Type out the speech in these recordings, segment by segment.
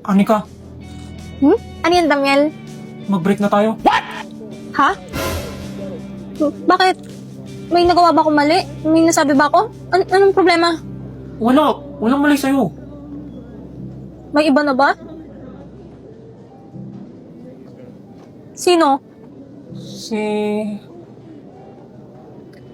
Anika, Ano yan, Damiel? mag-break na tayo. Ha? Bakit? May nagawa ba akong mali? May nasabi ba ako? Anong problema? Walang mali sa'yo. May iba na ba? Sino?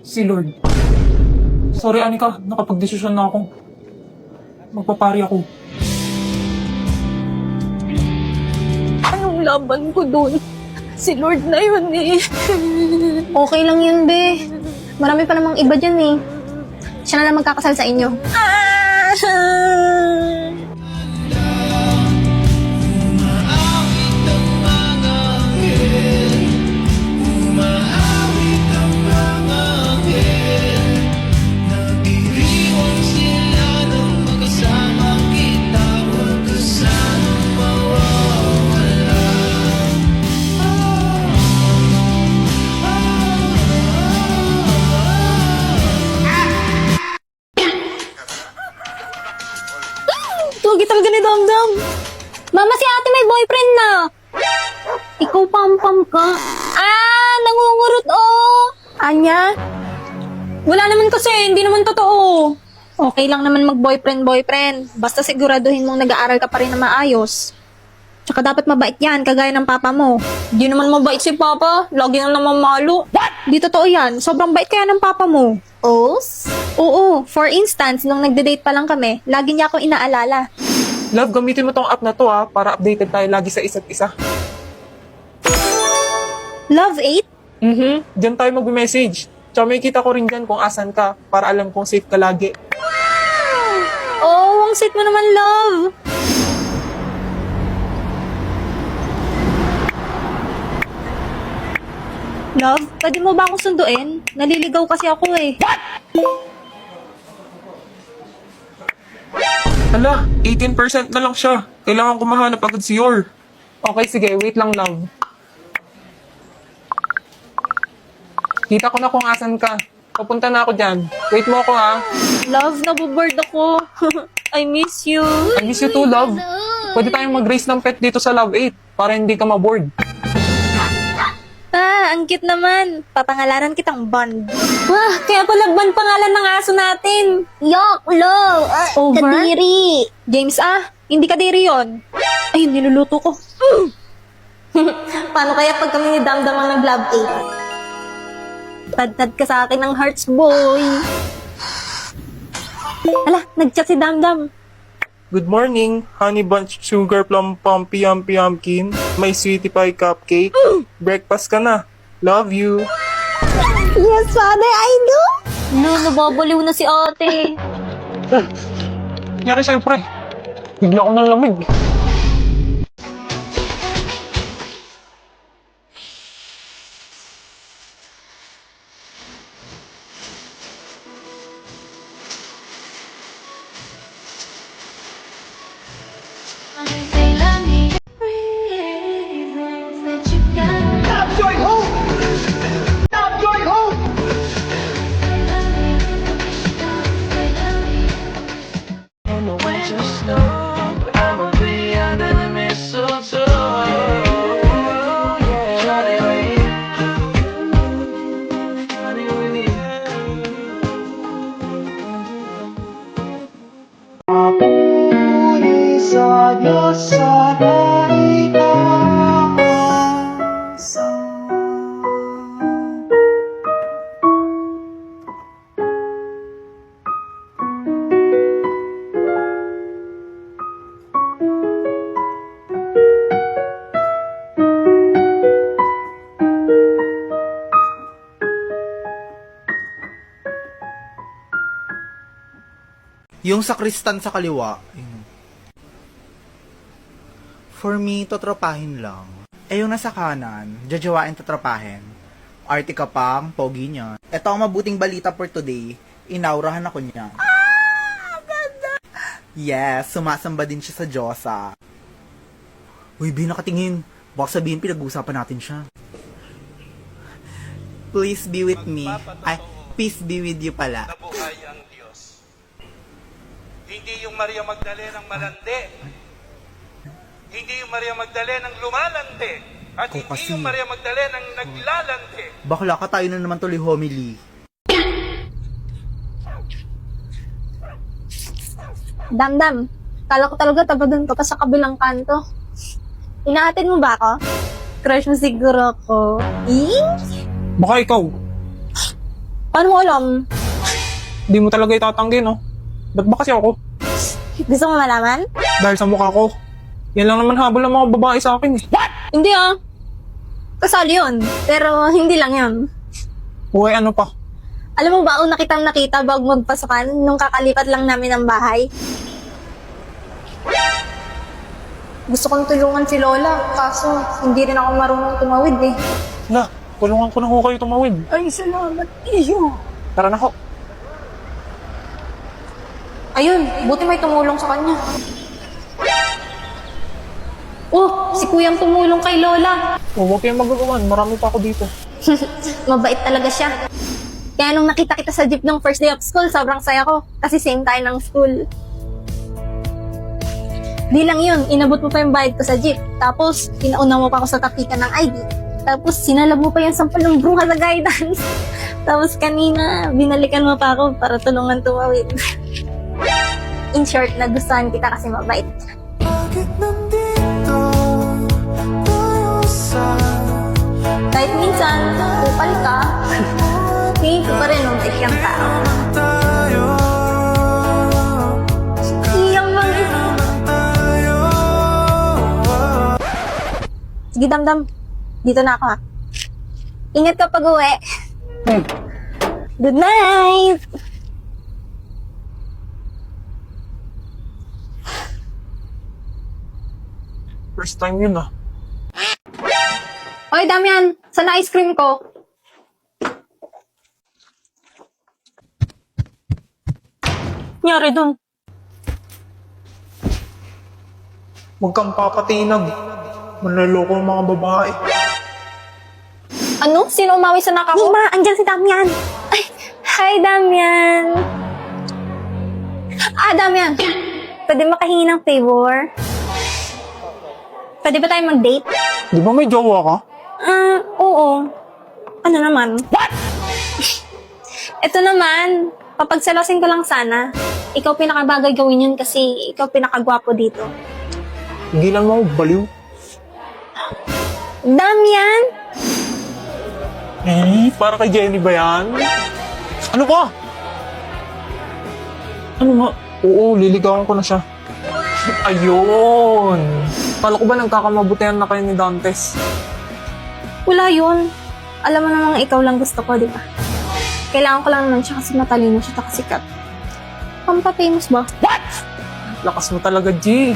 Si Lord. Sorry, Anika, nakapag-desisyon na ako. Magpapari ako. Anong laban ko dun? Si Lord na yun eh. Okay lang yun, be. Marami pa namang iba dyan eh. Siya na lang magkakasal sa inyo. Tuwag talaga ni Damdam. Mama, si ate may boyfriend na. Ikaw pam-pam ka. Nangungurot Anya? Wala naman kasi, hindi naman totoo. Okay lang naman mag-boyfriend. Basta siguraduhin mong nag-aaral ka pa rin na maayos. Tsaka dapat mabait yan, kagaya ng papa mo. Di naman mabait si papa. Lagi na naman malo. What? Di totoo yan. Sobrang bait kaya ng papa mo. Oo. For instance, nung nagde-date pa lang kami, lagi niya akong inaalala. Love, gamitin mo tong app na to para updated tayo lagi sa isa't isa. Love 8? Diyan tayo mag-message. Tsaka may kita ko rin dyan kung asan ka para alam kong safe ka lagi. Oh, ang sweet mo naman, love. Love, pwede mo ba akong sunduin? Naliligaw kasi ako eh. Hala, 18% na lang siya. Kailangan ko mahanap agad si Yor. Okay, sige. Wait lang, love. Kita ko na kung asan ka. Papunta na ako dyan. Wait mo ako, ha. Love, naboboard ako. I miss you. I miss you too, love. Pwede tayong mag-raise ng pet dito sa Love 8 para hindi ka maboard. Ang cute naman. Papangalanan kitang Bond. Kaya pala Bond pangalan ng aso natin. Yok, love. Over? Kadiri. James, hindi kadiri yun. Ayun, niluluto ko. Paano kaya pag kami ni Damdam ang nag-love 8? Tad-tad ka sa akin ng hearts, boy. Hala, nag-chat si Damdam. Good morning, honey bunch sugar plum pumpy yumpy yumpkin. May sweetie pie cupcake. Breakfast ka na. Love you. Yes, father, I do. Nababaliw na si ate. Nangyari sa'yo, pre. Bigla ko ng lamig. Yung sakristan sa kaliwa, for me, totropahin lang. Eh yung nasa kanan, jajawain totropahin. Arty ka pang, pogi niya. Ito ang mabuting balita for today, inaurahan ako niya. Ganda! Yes, sumasamba din siya sa Diyosa. Uy, Bi, nakatingin. Baka sabihin, pinag-uusapan natin siya. Please be with me. Ay, peace be with you pala. Nabuhay ang Diyos. Hindi yung Maria Magdalena ang malandi. hindi yung Maria Magdalena ang lumalante. At Ikaw hindi kasi. yung Maria Magdalena ang naglalante. Bakla ka, tayo na naman tuloy homily. Damdam, kala ko talaga tabagan ka pa sa kabilang kanto. Inaatin mo ba ako? Crush mo siguro ako. Baka ikaw, Paano mo alam? di mo talaga itatanggi, no? Ba't ba kasi ako? Gusto mo malaman? Dahil sa mukha ko. Yan lang naman habol ng mga babae sa akin, eh. Hindi ah. Kasali yun. Pero hindi lang yun. Uy, ano pa? Alam mo ba ang nakita bago magpasukan nung kakalipat lang namin ng bahay? Gusto kong tulungan si Lola, kaso hindi rin ako marunong tumawid eh. Na, tulungan ko na ho kayo tumawid. Ay, salamat iyo. Tara na ho. Ayun, buti may tumulong sa kanya. Oh, si Kuyang tumulong kay Lola. Huwag kayong magagawan. Marami pa ako dito. Mabait talaga siya. Kaya nung nakita kita sa jeep ng first day of school, sobrang saya ko. Kasi same tayo ng school. Di lang yun, inabot mo pa yung bayad ko sa jeep. Tapos, pinauna mo pa ako sa tapikan ng ID. Tapos, sinalab mo pa yung sampal ng bruha sa guidance. Tapos, kanina, binalikan mo pa ako para tulungan tumawid. In short, nagustuhan kita kasi mabait. Kahit minsan, kupal ka, tingin ko pa rin nung kang tao. Iyang mga Sige, Damdam. Dito na ako, ha. Ingat ka pag uwi. Good night! First time yun, ah. Oy, Damian! Saan na ice cream ko? Nyari dun. Huwag kang papatinag. Manloloko ang mga babae. Ano? Sino umawi sa naka ko? Ma, andyan si Damian. Ay, hi, Damian. Ah, Damian. Pwede makahingi ng favor? Pwede ba tayo mag-date? Di ba may jowa ka? Oo. Ano naman? What? Ito naman, papagsalosin ko lang sana. Ikaw pinakabagay gawin yun kasi ikaw pinakagwapo dito. Gilan mo, baliw. Damian! Para kay Jenny ba yan? Ano ba? Ano nga? Oo, liligawan ko na siya. Ayun! Kala ko ba nagkakamabutihan na kayo ni Dantes? Wala yun. Alam mo namang ikaw lang gusto ko, di ba? Kailangan ko lang naman siya kasi matalino siya at sikat. Pampa-famous ba? What? Lakas mo talaga, G.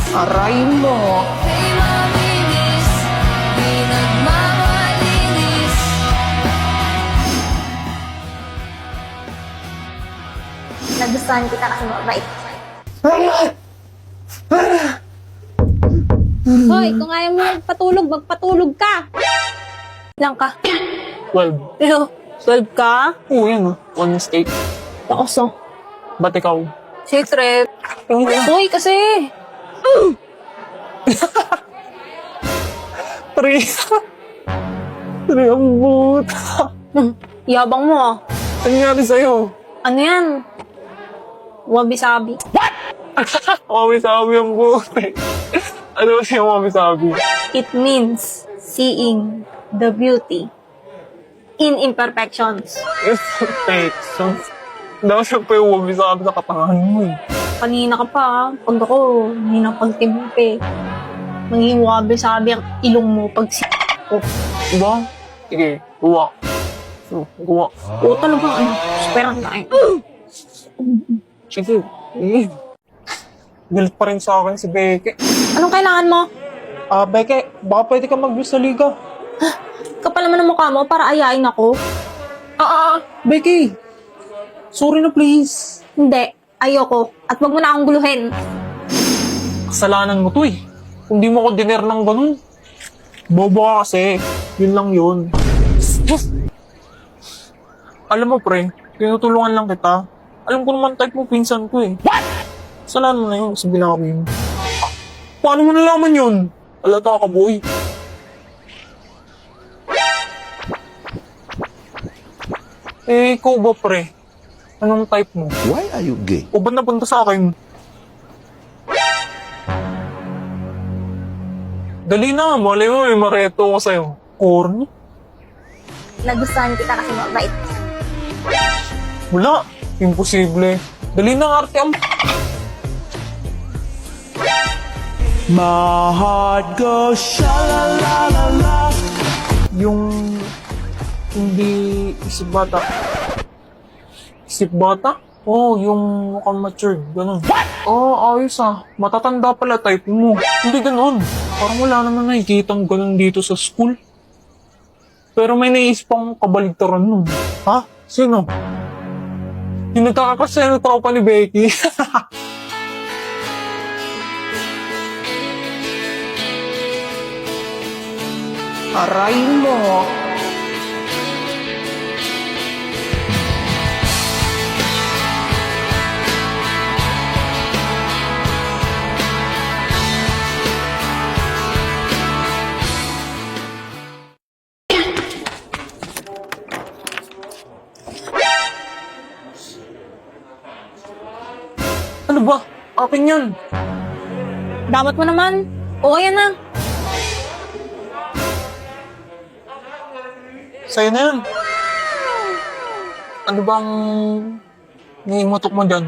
Aray mo. Nagustuhan kita kasi mabait. Hoy, kung ayaw mo magpatulog, magpatulog ka. Ilang ka? 12. Pero, 12 ka? Oo, yan, ah. One mistake. Taoso. Ba't ikaw? Secret. Hoy, kasi. Three. Three ang boot. Yabang mo ah. Ano nangyari sa'yo? Ano yan? Wabi-sabi. Wabi-sabi ang boot. Ano ba siya wabi-sabi? It means seeing the beauty in imperfections. Imperfections. Daw siya pa yung wabi-sabi sa katangahan mo, eh. Kanina ka pa, pag ako, hindi na pagtimpe. Maging wabi-sabi ang ilong mo pag ko. Diba? Sige, gawa. Gawa. O talagang ano, superan tayo. Sige. Galit pa rin sa akin si Beke. Anong kailangan mo? Beke, baka pwede ka mag-view sa liga. Kapal naman ang mukha mo para ayain ako. Beke! Sorry na please. Hindi, ayoko. At wag mo na akong guluhin. Kasalanan mo to eh. Kung di mo ako diner ng ganun. Bobo ka kasi. Yun lang yun. Alam mo pre, Tinutulungan lang kita. Alam ko naman type mo, pinsan ko eh. Kasalanan mo na yun, kasi binawi mo. Paano mo nalaman yun? Alata ka, boy. Eh, ikaw ba, pre? Anong type mo? Why are you gay? O ba't napunta sa akin? Dali na, malay mo, may mareto ko sa'yo. Corny? Nagustuhan kita kasi mabait. Wala. Imposible. Dali na, arte ang... My heart goes sha-la-la-la-la. Yung... hindi isip bata. Isip bata? Oo, yung mukhang matured. Ganun. Oo, ayos ah. Matatanda pala type mo. Hindi ganun. Parang wala naman nakikitang ganun dito sa school. Pero may naisip akong kabaligtaran nun. Ha? Sino? Yung nagkakakasya ng tropa ni Becky. Aray mo! Ano ba? Akin yun. Damat mo naman. O, ayan na. Sa'yo na yun. Ano bang... nangimutok mo dyan?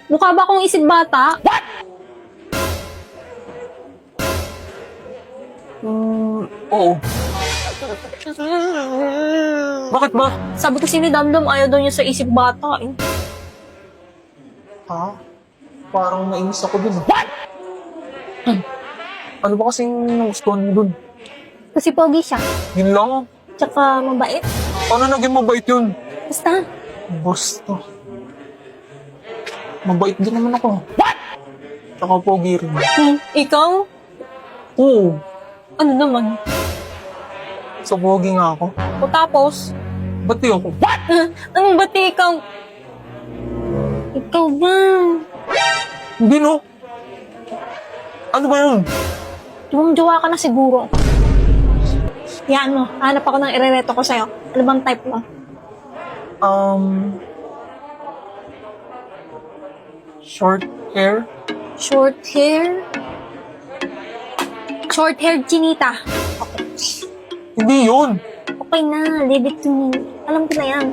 Mukha ba akong isip bata? Oo. Bakit ba? Sabi kasi ni Damdam, ayaw daw niya sa isip bata eh. Ha? Parang nainis ako dun. Ano ba kasing nagustuhan mo dun? Kasi pogi siya. Yun lang. Tsaka mabait. Paano naging mabait yun? Basta. Basta. Mabait din naman ako. Tsaka pogi rin. Ikaw? Oo. Ano naman? So pogi nga ako. O tapos? Ba't di ako? Anong ba't ikaw? Ikaw ba? Hindi no. Ano ba yun? Jowa ka na siguro. Yan mo, hanap ako ng irereto ko sa'yo. Ano bang type mo? Short hair? Short hair? Short hair chinita. Hindi yun. Okay na, leave it to me. Alam ko na yan.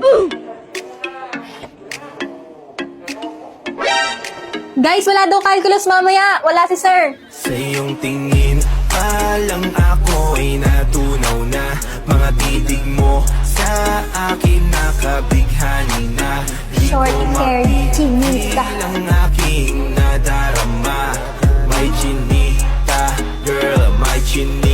Guys, wala daw calculus mamaya. Wala si sir. Sa iyong tingin, palang ako ay natunaw na. Mga titig mo sa akin nakabighani na. Di ko Short hair, chinita. mapigil ang aking nadarama. May chinita, girl, may chinita.